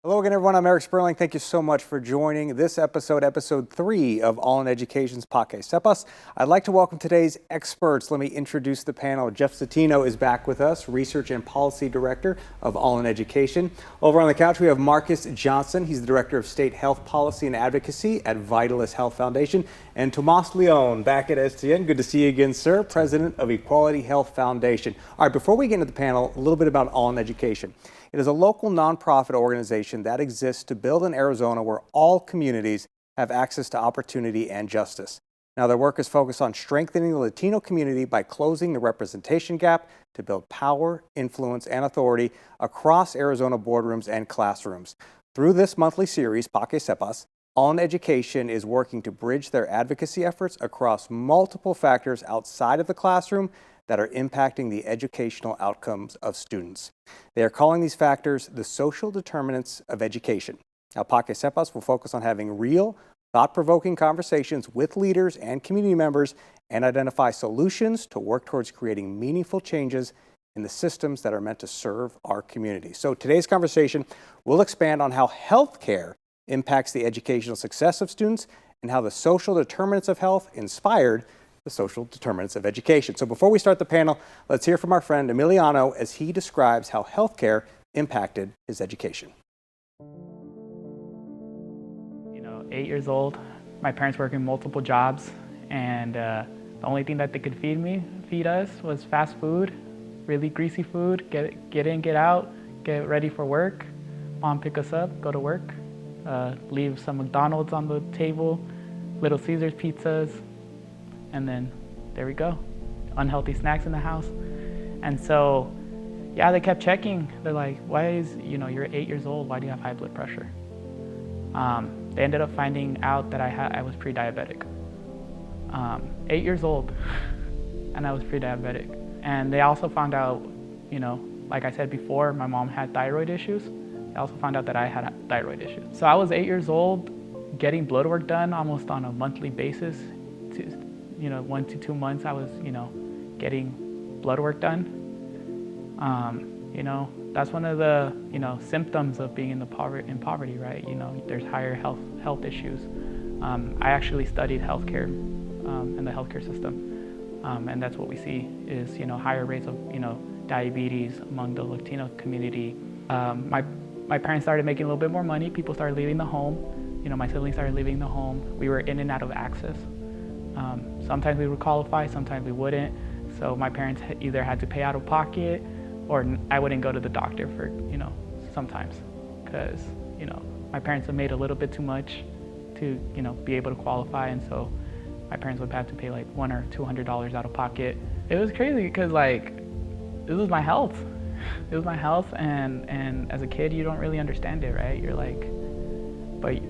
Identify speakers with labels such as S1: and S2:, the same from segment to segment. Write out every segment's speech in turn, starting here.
S1: Hello again, everyone. I'm Eric Sperling. Thank you so much for joining this episode, episode 3 of All in Education's podcast, Sepas. I'd like to welcome today's experts. Let me introduce the panel. Jeff Zetino is back with us, Research and Policy Director of All in Education. Over on the couch, we have Marcus Johnson. He's the Director of State Health Policy and Advocacy at Vitalyst Health Foundation. And Tomás León, back at STN. Good to see you again, sir. President of Equality Health Foundation. All right, before we get into the panel, a little bit about All in Education. It is a local nonprofit organization that exists to build an Arizona where all communities have access to opportunity and justice. Now, their work is focused on strengthening the Latino community by closing the representation gap to build power, influence, and authority across Arizona boardrooms and classrooms. Through this monthly series, Sepas, All in Education is working to bridge their advocacy efforts across multiple factors outside of the classroom that are impacting the educational outcomes of students. They are calling these factors the social determinants of education. Now, Sepas will focus on having real, thought-provoking conversations with leaders and community members and identify solutions to work towards creating meaningful changes in the systems that are meant to serve our community. So today's conversation will expand on how healthcare impacts the educational success of students and how the social determinants of health inspired the social determinants of education. So before we start the panel, let's hear from our friend Emiliano as he describes how healthcare impacted his education.
S2: 8 years old, my parents working multiple jobs, and the only thing that they could feed us was fast food, really greasy food, get in, get out, get ready for work. Mom pick us up, go to work, leave some McDonald's on the table, Little Caesars pizzas, and then there we go. Unhealthy snacks in the house. And so, yeah, they kept checking. They're like, why is, you're 8 years old, why do you have high blood pressure? They ended up finding out that I was pre-diabetic. 8 years old, and I was pre-diabetic. And they also found out, like I said before, my mom had thyroid issues. They also found out that I had thyroid issues. So I was 8 years old, getting blood work done almost on a monthly basis. 1 to 2 months I was, getting blood work done. That's one of the, symptoms of being in poverty, right? There's higher health issues. I actually studied healthcare in the healthcare system. And that's what we see is, higher rates of, diabetes among the Latino community. My parents started making a little bit more money. People started leaving the home. My siblings started leaving the home. We were in and out of access. Sometimes we would qualify, sometimes we wouldn't. So my parents either had to pay out of pocket or I wouldn't go to the doctor for, sometimes. Because, my parents have made a little bit too much to, be able to qualify. And so my parents would have to pay like $100 or $200 out of pocket. It was crazy because this was my health. It was my health and as a kid, you don't really understand it, right? You're like, but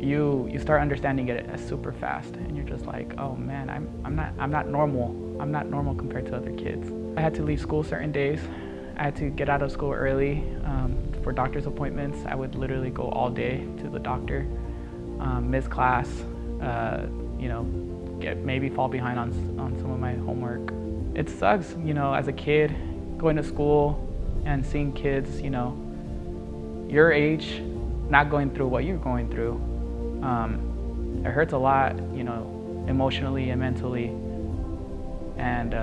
S2: you start understanding it as super fast, and you're just like, oh man, I'm not normal. I'm not normal compared to other kids. I had to leave school certain days. I had to get out of school early for doctor's appointments. I would literally go all day to the doctor, miss class, maybe fall behind on some of my homework. It sucks, as a kid, going to school and seeing kids, your age, not going through what you're going through. It hurts a lot, emotionally and mentally, and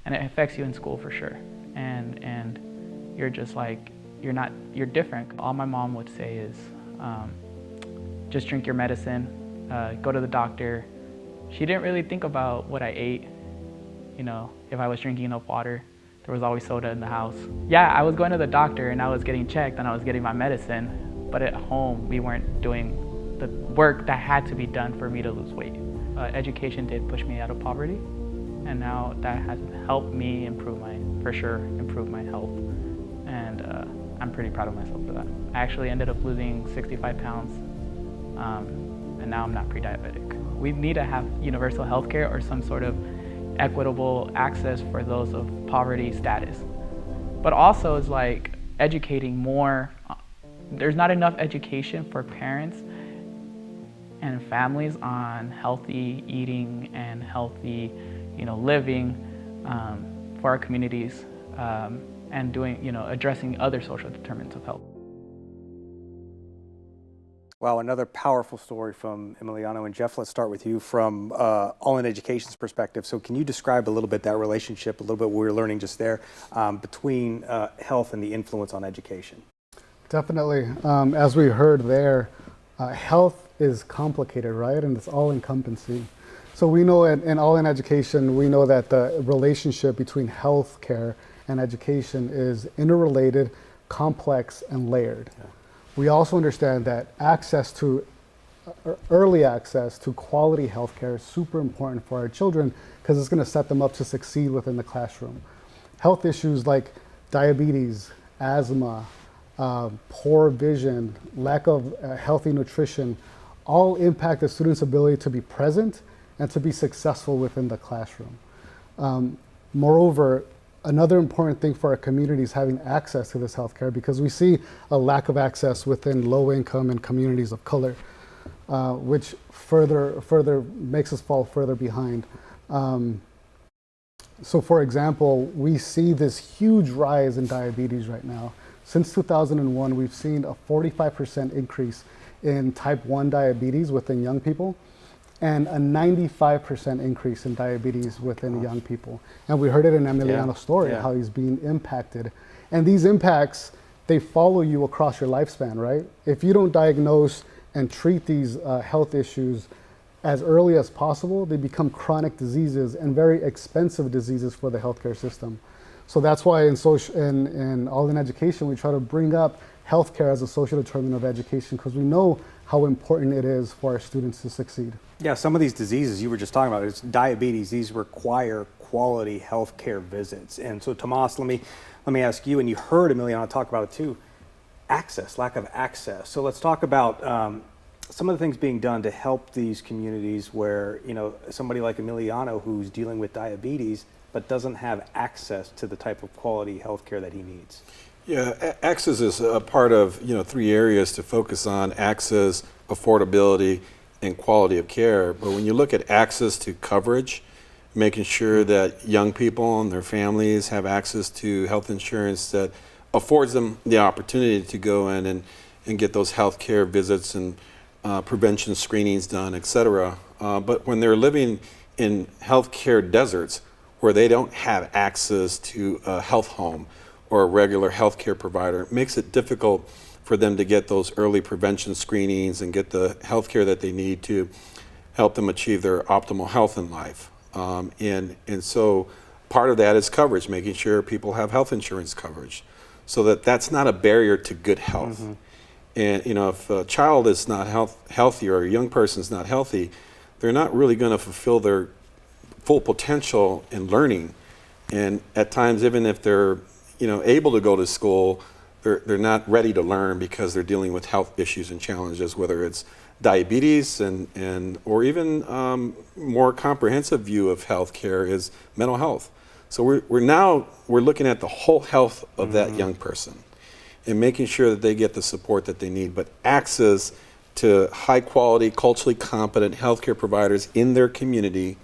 S2: and it affects you in school for sure. And you're just like, you're different. All my mom would say is, just drink your medicine, go to the doctor. She didn't really think about what I ate, if I was drinking enough water. There was always soda in the house. Yeah, I was going to the doctor and I was getting checked and I was getting my medicine. But at home, we weren't doing the work that had to be done for me to lose weight. Education did push me out of poverty, and now that has helped me improve my health. And I'm pretty proud of myself for that. I actually ended up losing 65 pounds, and now I'm not pre-diabetic. We need to have universal health care or some sort of equitable access for those of poverty status. But also is like educating more. There's not enough education for parents and families on healthy eating and healthy, living for our communities. and doing, addressing other social determinants of health.
S1: Wow, another powerful story from Emiliano. And Jeff, let's start with you from All in Education's perspective. So can you describe a little bit that relationship, a little bit what we're learning just there between health and the influence on education?
S3: Definitely. As we heard there, health is complicated, right? And it's all encompassing. So we know in All in Education, we know that the relationship between healthcare and education is interrelated, complex, and layered. Yeah. We also understand that early access to quality healthcare is super important for our children because it's going to set them up to succeed within the classroom. Health issues like diabetes, asthma, poor vision, lack of healthy nutrition, all impact the student's ability to be present and to be successful within the classroom. Moreover, another important thing for our community is having access to this healthcare, because we see a lack of access within low income and communities of color, which further makes us fall further behind. So for example, we see this huge rise in diabetes right now. Since 2001, we've seen a 45% increase in type 1 diabetes within young people, and a 95% increase in diabetes within young people. And we heard it in Emiliano's story, how he's being impacted. And these impacts, they follow you across your lifespan, right? If you don't diagnose and treat these health issues as early as possible, they become chronic diseases and very expensive diseases for the healthcare system. So that's why in All in Education, we try to bring up healthcare as a social determinant of education, because we know how important it is for our students to succeed.
S1: Yeah, some of these diseases you were just talking about, it's diabetes, these require quality healthcare visits. And so Tomás, let me ask you, and you heard Emiliano talk about it too, lack of access. So let's talk about some of the things being done to help these communities where, somebody like Emiliano who's dealing with diabetes but doesn't have access to the type of quality healthcare that he needs.
S4: Yeah, access is a part of 3 areas to focus on: access, affordability, and quality of care. But when you look at access to coverage, making sure that young people and their families have access to health insurance that affords them the opportunity to go in and get those health care visits and prevention screenings done, et cetera. But when they're living in healthcare deserts where they don't have access to a health home or a regular healthcare provider, it makes it difficult for them to get those early prevention screenings and get the healthcare that they need to help them achieve their optimal health in life. And so part of that is coverage, making sure people have health insurance coverage, so that that's not a barrier to good health. Mm-hmm. And if a child is not healthy or a young person is not healthy, they're not really going to fulfill their full potential in learning. And at times, even if they're able to go to school, they're not ready to learn because they're dealing with health issues and challenges, whether it's diabetes or even more comprehensive view of healthcare is mental health. So we're looking at the whole health of that young person and making sure that they get the support that they need, but access to high quality, culturally competent healthcare providers in their community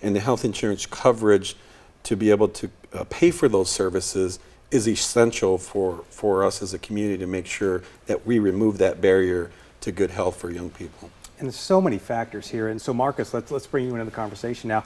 S4: and the health insurance coverage to be able to pay for those services is essential for us as a community to make sure that we remove that barrier to good health for young people.
S1: And there's so many factors here. And so Marcus, let's bring you into the conversation now.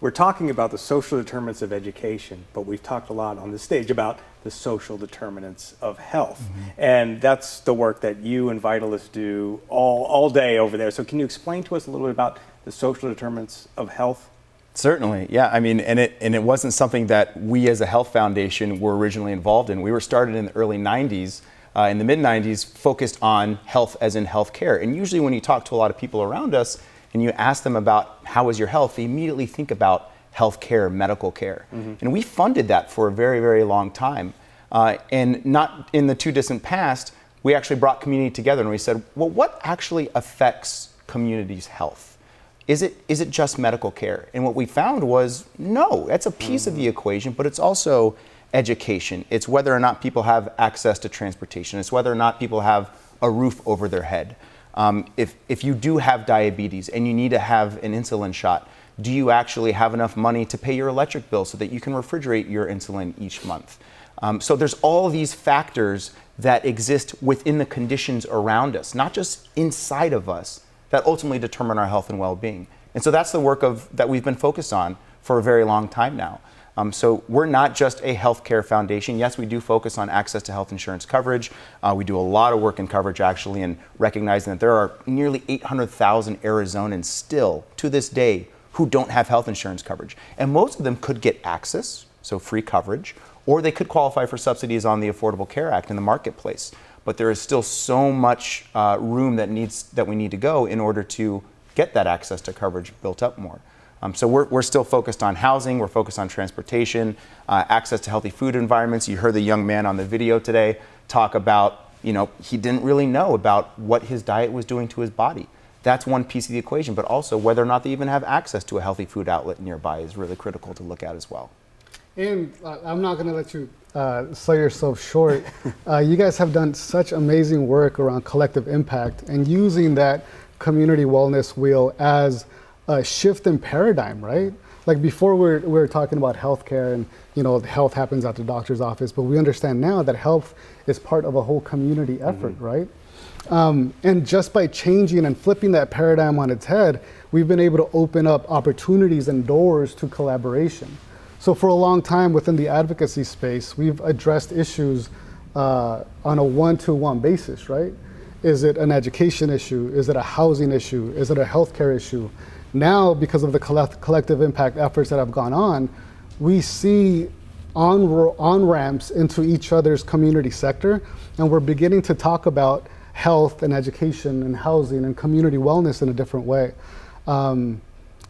S1: We're talking about the social determinants of education, but we've talked a lot on this stage about the social determinants of health. Mm-hmm. And that's the work that you and Vitalyst do all day over there. So can you explain to us a little bit about the social determinants of health?
S5: Certainly, yeah. I mean, and it wasn't something that we as a health foundation were originally involved in. We were started in the early 90s, in the mid 90s, focused on health as in healthcare. And usually when you talk to a lot of people around us and you ask them about how is your health, they immediately think about healthcare, medical care. Mm-hmm. And we funded that for a very, very long time. And not in the too distant past, we actually brought community together and we said, well, what actually affects communities' health? Is it just medical care? And what we found was, no, that's a piece of the equation, but it's also education. It's whether or not people have access to transportation. It's whether or not people have a roof over their head. If you do have diabetes and you need to have an insulin shot, do you actually have enough money to pay your electric bill so that you can refrigerate your insulin each month? So there's all these factors that exist within the conditions around us, not just inside of us, that ultimately determine our health and well-being. And so that's the work that we've been focused on for a very long time now. So we're not just a healthcare foundation. Yes, we do focus on access to health insurance coverage. We do a lot of work in coverage, actually, and recognizing that there are nearly 800,000 Arizonans still, to this day, who don't have health insurance coverage. And most of them could get access, so free coverage, or they could qualify for subsidies on the Affordable Care Act in the marketplace. But there is still so much room that we need to go in order to get that access to coverage built up more. So we're still focused on housing, we're focused on transportation, access to healthy food environments. You heard the young man on the video today talk about, he didn't really know about what his diet was doing to his body. That's one piece of the equation, but also whether or not they even have access to a healthy food outlet nearby is really critical to look at as well.
S3: And I'm not going to let you sell yourself short. You guys have done such amazing work around collective impact and using that community wellness wheel as a shift in paradigm, right? Like before we were talking about healthcare and health happens at the doctor's office, but we understand now that health is part of a whole community effort, right? And just by changing and flipping that paradigm on its head, we've been able to open up opportunities and doors to collaboration. So for a long time within the advocacy space, we've addressed issues on a one-to-one basis, right? Is it an education issue? Is it a housing issue? Is it a healthcare issue? Now, because of the collective impact efforts that have gone on, we see on-ramps into each other's community sector, and we're beginning to talk about health and education and housing and community wellness in a different way.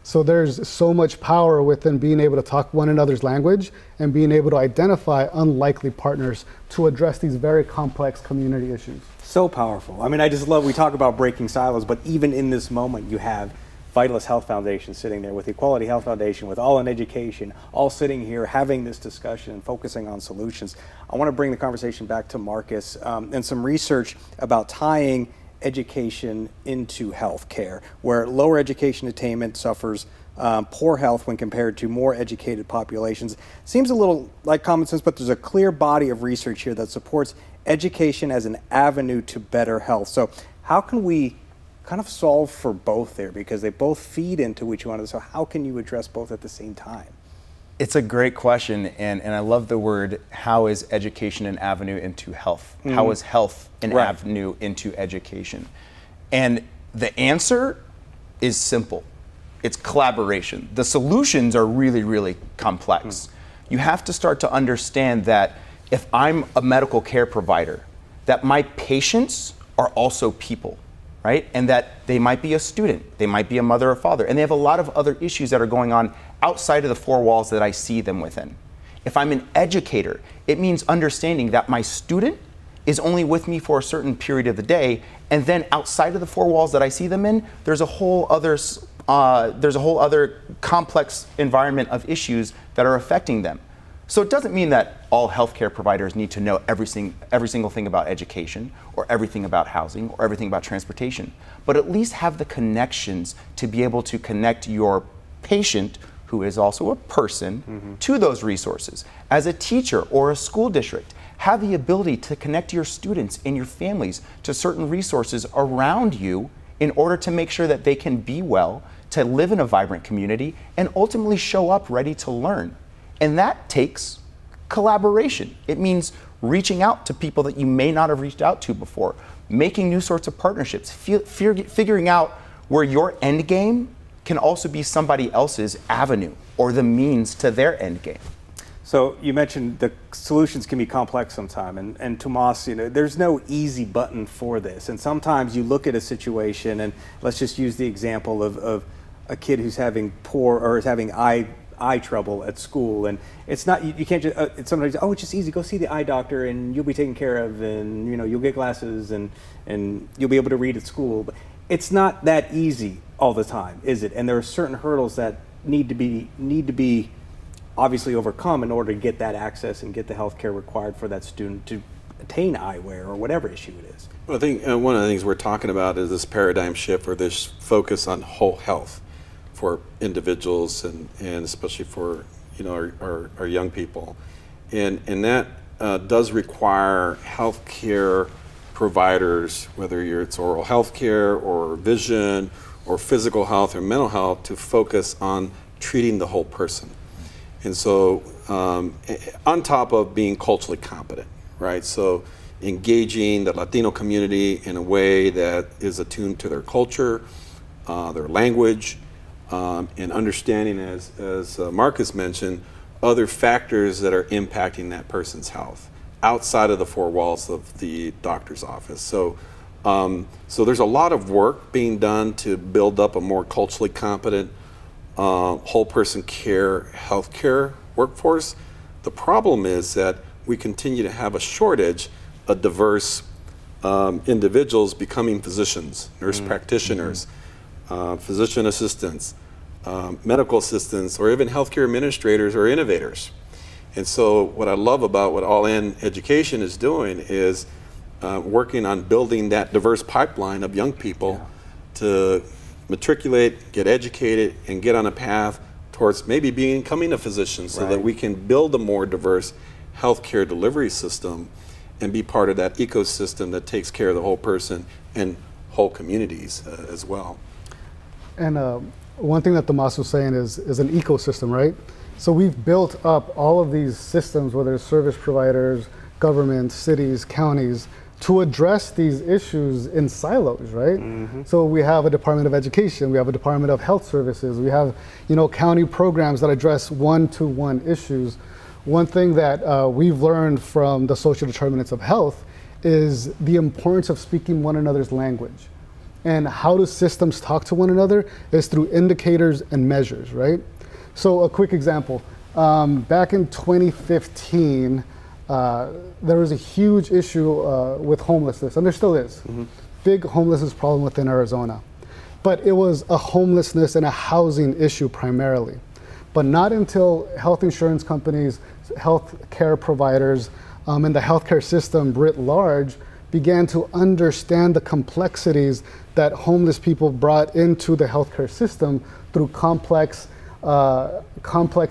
S3: So there's so much power within being able to talk one another's language and being able to identify unlikely partners to address these very complex community issues.
S1: So powerful. I mean, I just love, we talk about breaking silos, but even in this moment, you have Vitalyst Health Foundation sitting there with Equality Health Foundation, with All in Education, all sitting here having this discussion and focusing on solutions. I want to bring the conversation back to Marcus and some research about tying education into healthcare, where lower education attainment suffers poor health when compared to more educated populations. Seems a little like common sense, but there's a clear body of research here that supports education as an avenue to better health. So how can we kind of solve for both there, because they both feed into each one? So how can you address both at the same time?
S5: It's a great question, and I love the word, how is education an avenue into health? How is health an avenue into education? And the answer is simple. It's collaboration. The solutions are really, really complex. You have to start to understand that if I'm a medical care provider, that my patients are also people, right? And that they might be a student, they might be a mother or father, and they have a lot of other issues that are going on outside of the four walls that I see them within. If I'm an educator, it means understanding that my student is only with me for a certain period of the day, and then outside of the four walls that I see them in, there's a whole other complex environment of issues that are affecting them. So it doesn't mean that all healthcare providers need to know every single thing about education, or everything about housing, or everything about transportation, but at least have the connections to be able to connect your patient, who is also a person, to those resources. As a teacher or a school district, have the ability to connect your students and your families to certain resources around you in order to make sure that they can be well, to live in a vibrant community, and ultimately show up ready to learn. And that takes collaboration. It means reaching out to people that you may not have reached out to before, making new sorts of partnerships, figuring out where your end game can also be somebody else's avenue or the means to their end game.
S1: So you mentioned the solutions can be complex sometimes, and Tomás, there's no easy button for this. And sometimes you look at a situation, and let's just use the example of a kid who's having eye trouble at school, and it's not, you can't just it's sometimes, it's just easy, go see the eye doctor and you'll be taken care of, and you'll get glasses and you'll be able to read at school. But it's not that easy all the time, is it? And there are certain hurdles that need to be obviously overcome in order to get that access and get the health care required for that student to attain eyewear or whatever issue it is.
S4: Well, I think one of the things we're talking about is this paradigm shift, or this focus on whole health. for individuals and especially for our young people, and that does require healthcare providers, whether it's oral health care or vision or physical health or mental health, to focus on treating the whole person. And so on top of being culturally competent, right? So engaging the Latino community in a way that is attuned to their culture, their language, and understanding, as Marcus mentioned, other factors that are impacting that person's health outside of the four walls of the doctor's office. So there's a lot of work being done to build up a more culturally competent whole person care healthcare workforce. The problem is that we continue to have a shortage of diverse individuals becoming physicians, nurse practitioners, physician assistants, medical assistants, or even healthcare administrators or innovators. And so what I love about what All In Education is doing is working on building that diverse pipeline of young people to matriculate, get educated, and get on a path towards maybe becoming a physician, so that we can build a more diverse healthcare delivery system and be part of that ecosystem that takes care of the whole person and whole communities as well.
S3: And one thing that Tomás was saying is an ecosystem, right? So we've built up all of these systems, whether it's service providers, government, cities, counties, to address these issues in silos, right? So we have a Department of Education, we have a Department of Health Services, we have county programs that address one-to-one issues. One thing that we've learned from the social determinants of health is the importance of speaking one another's language. And how do systems talk to one another is through indicators and measures, right? So a quick example, back in 2015, there was a huge issue with homelessness, and there still is. Big homelessness problem within Arizona. But it was a homelessness and a housing issue primarily. But not until health insurance companies, health care providers, and the healthcare system writ large began to understand the complexities that homeless people brought into the healthcare system through complex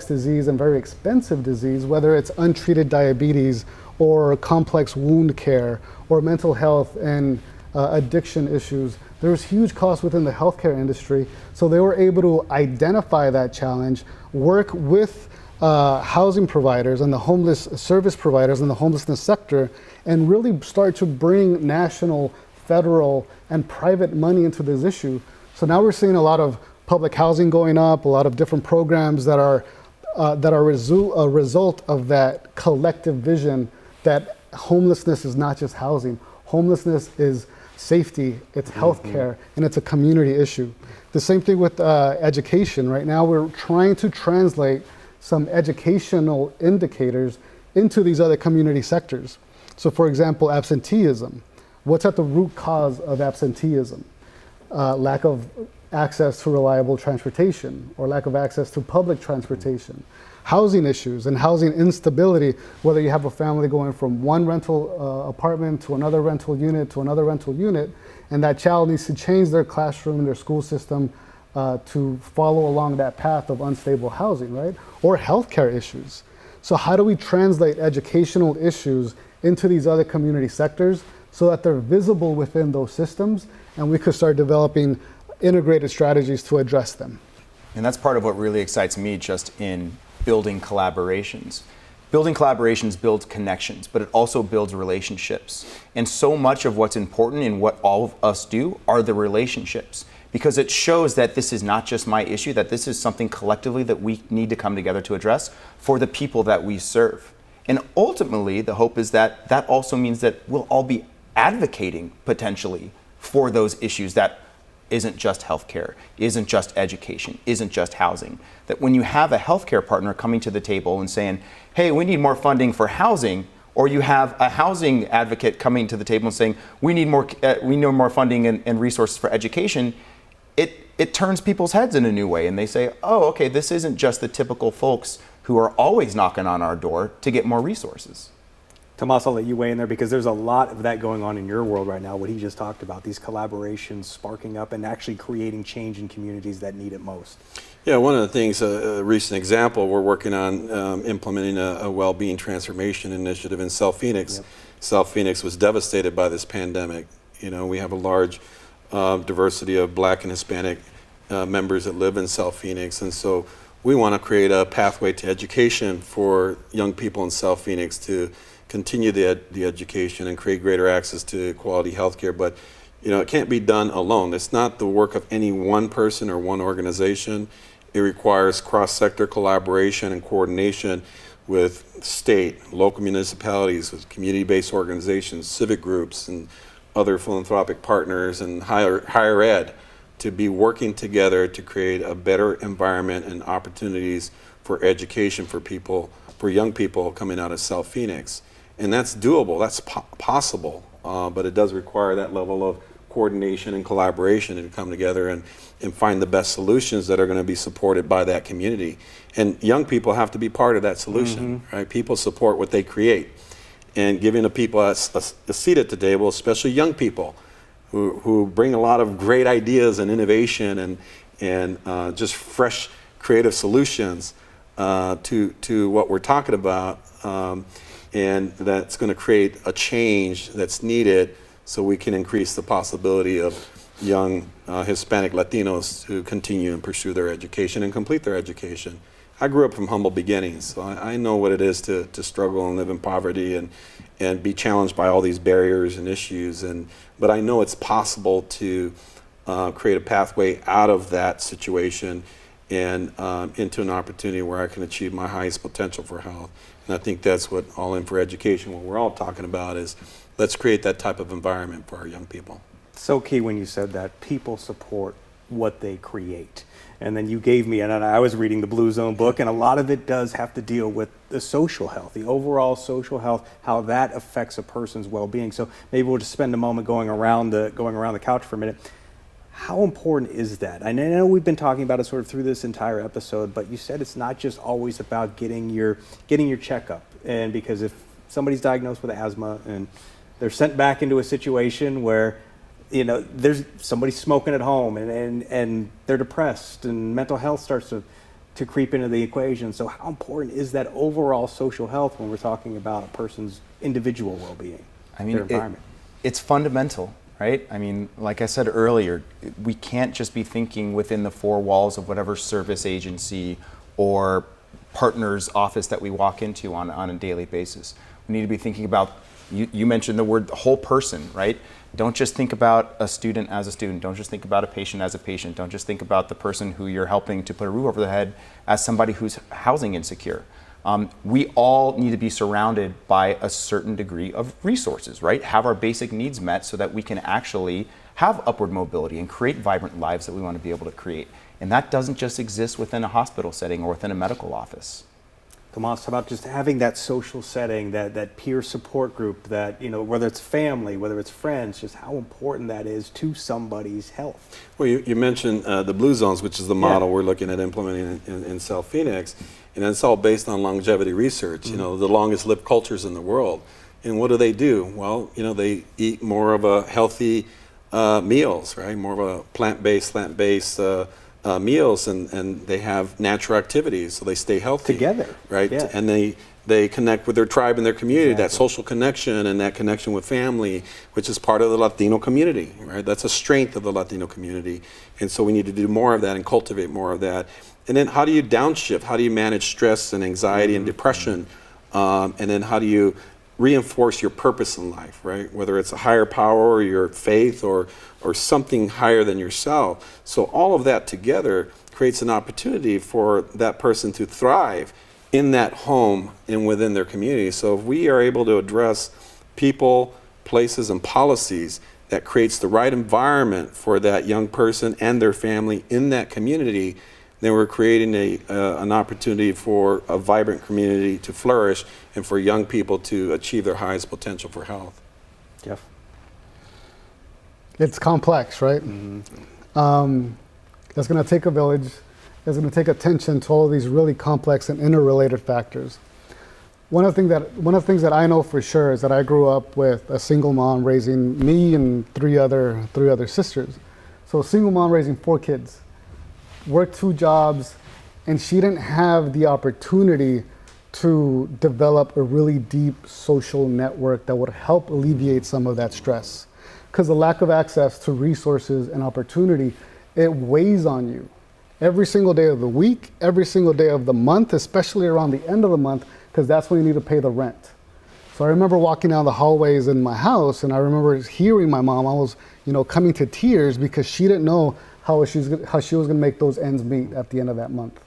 S3: disease and very expensive disease, whether it's untreated diabetes or complex wound care or mental health and addiction issues. There was huge costs within the healthcare industry, so they were able to identify that challenge, work with housing providers and the homeless service providers in the homelessness sector, and really start to bring national, federal, and private money into this issue. So now we're seeing a lot of public housing going up, a lot of different programs that are a result of that collective vision that homelessness is not just housing. Homelessness is safety, it's healthcare, and it's a community issue. The same thing with education. Right now we're trying to translate some educational indicators into these other community sectors. So for example, absenteeism. What's at the root cause of absenteeism? Lack of access to reliable transportation or lack of access to public transportation. Housing issues and housing instability, whether you have a family going from one rental apartment to another rental unit to another rental unit, and that child needs to change their classroom and their school system to follow along that path of unstable housing, right? Or healthcare issues. So how do we translate educational issues into these other community sectors so that they're visible within those systems, and we could start developing integrated strategies to address them?
S5: And that's part of what really excites me just in building collaborations. Building collaborations builds connections, but it also builds relationships. And so much of what's important in what all of us do are the relationships, because it shows that this is not just my issue, that this is something collectively that we need to come together to address for the people that we serve. And ultimately, the hope is that that also means that we'll all be advocating potentially for those issues that isn't just healthcare, isn't just education, isn't just housing. That when you have a healthcare partner coming to the table and saying, hey, we need more funding for housing, or you have a housing advocate coming to the table and saying, we need more funding and resources for education, it turns people's heads in a new way, and they say, oh, okay, this isn't just the typical folks who are always knocking on our door to get more resources.
S1: Tomás, I'll let you weigh in there because there's a lot of that going on in your world right now, what he just talked about, these collaborations sparking up and actually creating change in communities that need it most.
S4: Yeah, one of the things, a recent example, we're working on implementing a well-being transformation initiative in South Phoenix.
S1: Yep.
S4: South Phoenix was devastated by this pandemic. You know, we have a large diversity of Black and Hispanic members that live in South Phoenix, and so we want to create a pathway to education for young people in South Phoenix to continue the education and create greater access to quality healthcare. But you know, it can't be done alone. It's not the work of any one person or one organization. It requires cross-sector collaboration and coordination with state, local municipalities, with community-based organizations, civic groups, and other philanthropic partners, and higher ed, to be working together to create a better environment and opportunities for education for people, for young people coming out of South Phoenix. And that's doable, that's possible, but it does require that level of coordination and collaboration and come together and find the best solutions that are going to be supported by that community. And young people have to be part of that solution, right? People support what they create. And giving the people a seat at the table, especially young people, who bring a lot of great ideas and innovation and just fresh creative solutions to what we're talking about, and that's going to create a change that's needed so we can increase the possibility of young Hispanic Latinos to continue and pursue their education and complete their education. I grew up from humble beginnings, so I know what it is to struggle and live in poverty and be challenged by all these barriers and issues. But I know it's possible to create a pathway out of that situation and into an opportunity where I can achieve my highest potential for health. And I think that's what All In for Education, what we're all talking about, is let's create that type of environment for our young people.
S1: So key when you said that people support what they create. And then you gave me, and I was reading the Blue Zone book, and a lot of it does have to deal with the social health, the overall social health, how that affects a person's well-being. So maybe we'll just spend a moment going around the couch for a minute. How important is that? I know we've been talking about it sort of through this entire episode, but you said it's not just always about getting your checkup. And because if somebody's diagnosed with asthma and they're sent back into a situation where there's somebody smoking at home and they're depressed and mental health starts to creep into the equation. So how important is that overall social health when we're talking about a person's individual well-being, their environment?
S5: It's fundamental, right? I mean, like I said earlier, we can't just be thinking within the four walls of whatever service agency or partner's office that we walk into on a daily basis. We need to be thinking about, you mentioned the word whole person, right? Don't just think about a student as a student. Don't just think about a patient as a patient. Don't just think about the person who you're helping to put a roof over their head as somebody who's housing insecure. We all need to be surrounded by a certain degree of resources, right? Have our basic needs met so that we can actually have upward mobility and create vibrant lives that we want to be able to create. And that doesn't just exist within a hospital setting or within a medical office.
S1: Tomás, how about just having that social setting, that peer support group, that, whether it's family, whether it's friends, just how important that is to somebody's health?
S4: Well, you mentioned the Blue Zones, which is the model we're looking at implementing in South Phoenix, and it's all based on longevity research, the longest lived cultures in the world. And what do? Well, they eat more of a healthy meals, right? More of a plant-based meals, and they have natural activities, so they stay healthy
S1: together,
S4: right?
S1: Yeah.
S4: And they connect with their tribe and their community. Exactly. That social connection and that connection with family, which is part of the Latino community, right? That's a strength of the Latino community, and so we need to do more of that and cultivate more of that. And then how do you downshift? How do you manage stress and anxiety and depression? And then how do you reinforce your purpose in life, right? Whether it's a higher power or your faith or something higher than yourself. So all of that together creates an opportunity for that person to thrive in that home and within their community. So if we are able to address people, places, and policies that creates the right environment for that young person and their family in that community, then we're creating an opportunity for a vibrant community to flourish and for young people to achieve their highest potential for health.
S1: Jeff?
S3: It's complex, right? Mm-hmm. It's going to take a village. It's going to take attention to all of these really complex and interrelated factors. one of the things that I know for sure is that I grew up with a single mom raising me and three other sisters. So a single mom raising 4 kids, worked 2 jobs, and she didn't have the opportunity to develop a really deep social network that would help alleviate some of that stress. Because the lack of access to resources and opportunity, it weighs on you. Every single day of the week, every single day of the month, especially around the end of the month, because that's when you need to pay the rent. So I remember walking down the hallways in my house, and I remember hearing my mom almost, coming to tears because she didn't know how she was going to make those ends meet at the end of that month.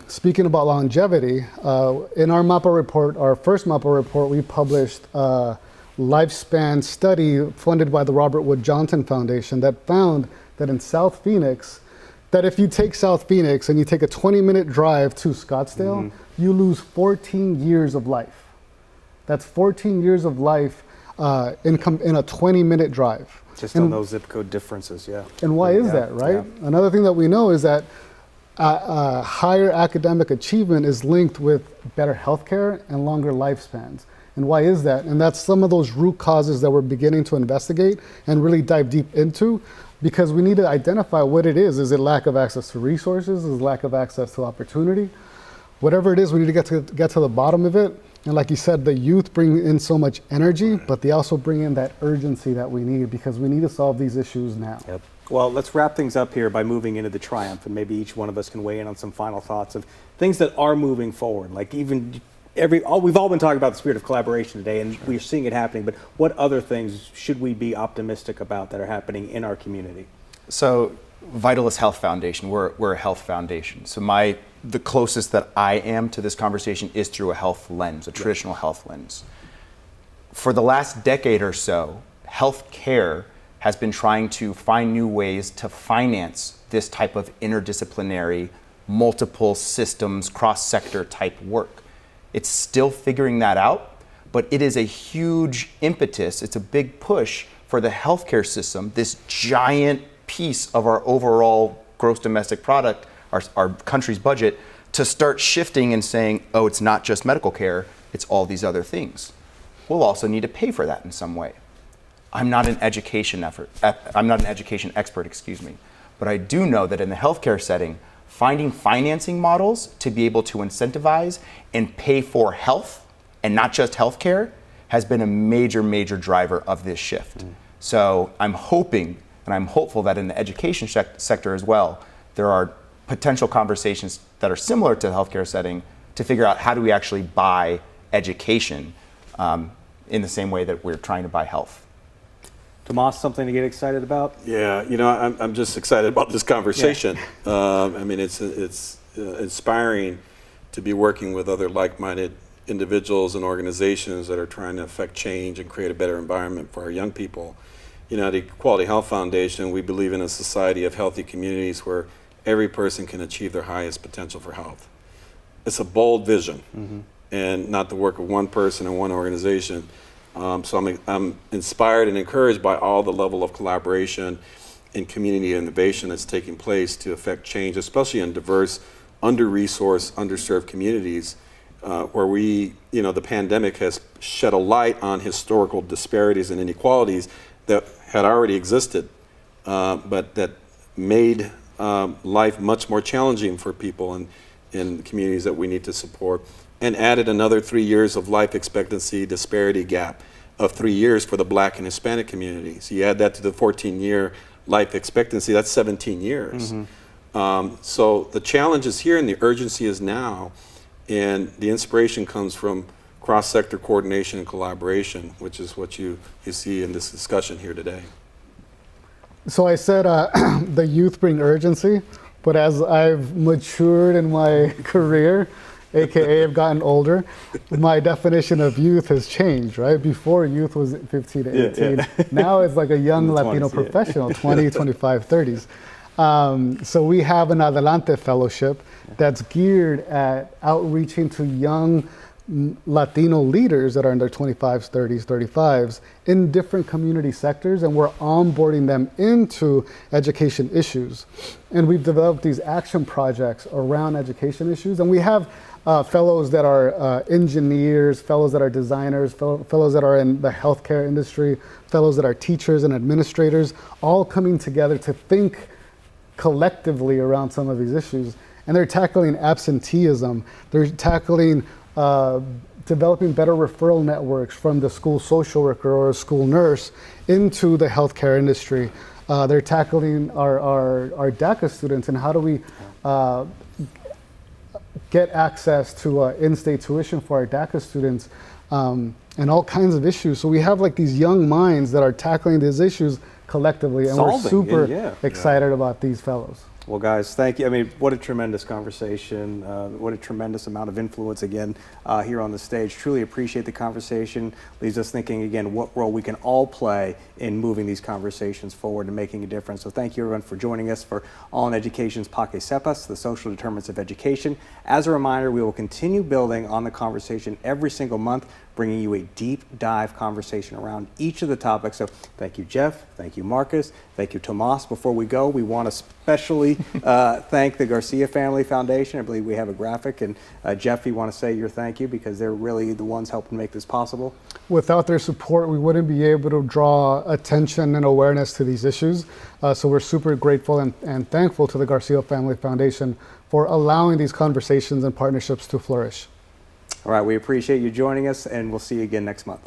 S3: Speaking about longevity, in our MAPA report, our first MAPA report, we published a lifespan study funded by the Robert Wood Johnson Foundation that found that in South Phoenix, that if you take South Phoenix and you take a 20-minute drive to Scottsdale, you lose 14 years of life. That's 14 years of life in a 20-minute drive.
S1: Just on those zip code differences, yeah.
S3: And why is that, right? Yeah. Another thing that we know is that higher academic achievement is linked with better healthcare and longer lifespans. And why is that? And that's some of those root causes that we're beginning to investigate and really dive deep into, because we need to identify what it is. Is it lack of access to resources? Is it lack of access to opportunity? Whatever it is, we need to get to the bottom of it. And like you said, the youth bring in so much energy, but they also bring in that urgency that we need, because we need to solve these issues now.
S1: Yep. Well, let's wrap things up here by moving into the triumph, and maybe each one of us can weigh in on some final thoughts of things that are moving forward. Like we've all been talking about the spirit of collaboration today, and we're seeing it happening, but what other things should we be optimistic about that are happening in our community?
S5: So Vitalyst Health Foundation, we're a health foundation. So the closest that I am to this conversation is through a health lens, a traditional health lens. For the last decade or so, healthcare has been trying to find new ways to finance this type of interdisciplinary, multiple systems, cross-sector type work. It's still figuring that out, but it is a huge impetus, it's a big push for the healthcare system, this giant piece of our overall gross domestic product, our country's budget, to start shifting and saying, oh, it's not just medical care, it's all these other things. We'll also need to pay for that in some way. I'm not an education expert, but I do know that in the healthcare setting, finding financing models to be able to incentivize and pay for health and not just healthcare has been a major, major driver of this shift. So I'm hoping and I'm hopeful that in the education sector as well, there are potential conversations that are similar to the healthcare setting to figure out how do we actually buy education in the same way that we're trying to buy health.
S1: Tomas, something to get excited about?
S4: Yeah, I'm just excited about this conversation. Yeah. I mean, it's inspiring to be working with other like-minded individuals and organizations that are trying to affect change and create a better environment for our young people. At the Quality Health Foundation, we believe in a society of healthy communities where every person can achieve their highest potential for health. It's a bold vision, and not the work of one person and one organization. So I'm inspired and encouraged by all the level of collaboration and community innovation that's taking place to affect change, especially in diverse, under-resourced, underserved communities, where the pandemic has shed a light on historical disparities and inequalities that had already existed, but that made life much more challenging for people in communities that we need to support, and added another 3 years of life expectancy disparity gap of 3 years for the Black and Hispanic communities. You add that to the 14-year life expectancy, that's 17 years. So the challenge is here and the urgency is now, and the inspiration comes from cross-sector coordination and collaboration, which is what you see in this discussion here today.
S3: So I said the youth bring urgency, but as I've matured in my career, AKA I've gotten older, my definition of youth has changed, right? Before, youth was 15 to 18. Now it's like a young Latino
S1: 20s,
S3: professional, 20, 25, 30s. So we have an Adelante fellowship that's geared at outreaching to young Latino leaders that are in their 25s, 30s, 35s in different community sectors, and we're onboarding them into education issues. And we've developed these action projects around education issues, and we have fellows that are engineers, fellows that are designers, fellows that are in the healthcare industry, fellows that are teachers and administrators, all coming together to think collectively around some of these issues. And they're tackling absenteeism, they're tackling developing better referral networks from the school social worker or school nurse into the healthcare industry. They're tackling our DACA students and how do we get access to in-state tuition for our DACA students, and all kinds of issues. So we have like these young minds that are tackling these issues collectively, and we're super excited about these fellows.
S1: Well, guys, thank you. I mean, what a tremendous conversation. What a tremendous amount of influence, again, here on the stage. Truly appreciate the conversation. Leaves us thinking, again, what role we can all play in moving these conversations forward and making a difference. So thank you, everyone, for joining us for All in Education's Sepas, the social determinants of education. As a reminder, we will continue building on the conversation every single month, bringing you a deep dive conversation around each of the topics. So thank you, Jeff. Thank you, Marcus. Thank you, Tomas. Before we go, we want to especially thank the Garcia Family Foundation. I believe we have a graphic. And Jeff, you want to say your thank you because they're really the ones helping make this possible?
S3: Without their support, we wouldn't be able to draw attention and awareness to these issues. So we're super grateful and thankful to the Garcia Family Foundation for allowing these conversations and partnerships to flourish.
S1: All right, we appreciate you joining us, and we'll see you again next month.